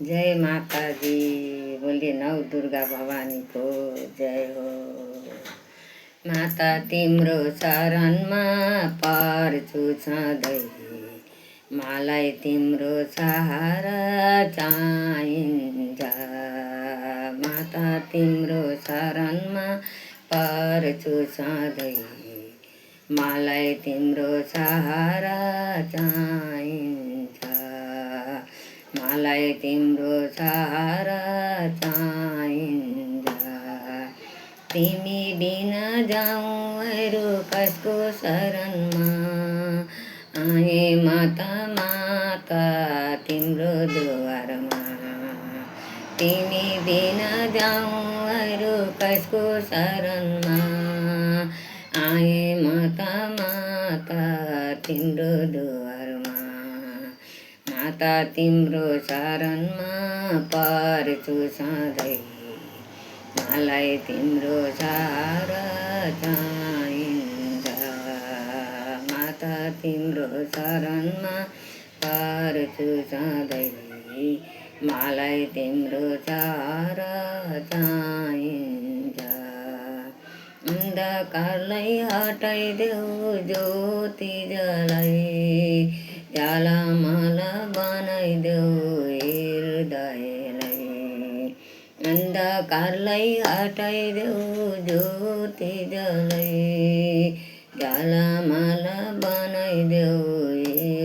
जय माता दी। बोलिए नौ दुर्गा भवानी को जय हो। माता तिम्रो शरणमा पर्छु सधैँ, मलाई तिम्रो सहारा चाहिन्छ। माता तिम्रो शरणमा पर्छु सधैँ, मलाई तिम्रो सहारा चाहिन्छ। मलाई तिम्रो सहारा चाहिन्छ। तिमी बिना जाऊँ अरू कसको शरणमा, आए माता माता तिम्रो द्वारमा। तिमी बिना जाऊँ अरू कसको शरणमा, आए माता माता तिम्रो द्वारमा। माता तिम्रो शरणमा पर्छु सधैँ, मलाई तिम्रो सहारा चाहिन्छ। माता तिम्रो शरणमा पर्छु सधैँ, मलाई तिम्रो सहारा चाहिन्छ। अन्धकारलाई हटाइदेऊ ज्योति जलाई, झालामाला बनाइदेऊ हृदयलाई। अन्धकारलाई हटाइदेऊ ज्योति जलाई, झालामाला बनाइदेऊ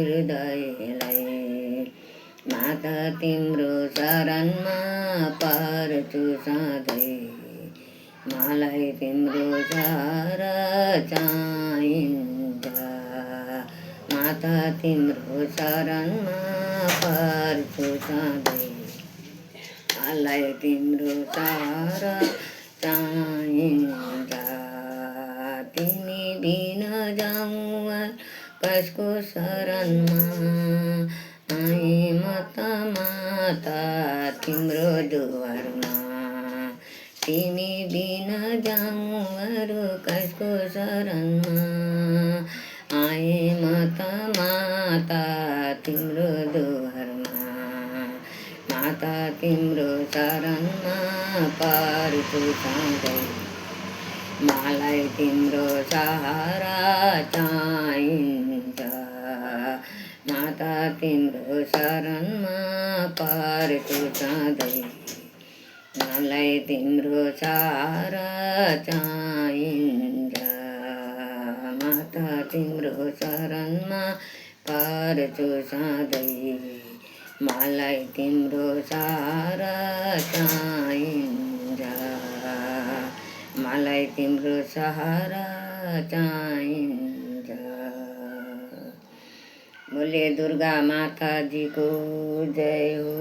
हृदयलाई। माता तिम्रो शरणमा पर्छु सधैँ, मलाई तिम्रो सहारा चाहिन्छ। माता तिम्रो शरणमा पर्छु सधैँ, मलाई तिम्रो सहारा चाहिन्छ। तिमी बिना जाऊँ कसको शरणमा, आए माता माता तिम्रो द्वारमा। तिमी बिना जाऊँ अरू कसको शरणमा, आए माता माता तिम्रो द्वारमा। माता तिम्रो शरणमा पर्छु सधैँ, मलाई तिम्रो सहारा चाहिन्छ। माता तिम्रो शरणमा पर्छु सधैँ, मलाई तिम्रो सहारा चाहिन्छ। माता तिम्रो शरणमा पर्छु सधैँ, मलाई तिम्रो सहारा चाहिन्छ। मलाई तिम्रो सहारा चाहिन्छ। बोले दुर्गा माता जी को जय हो।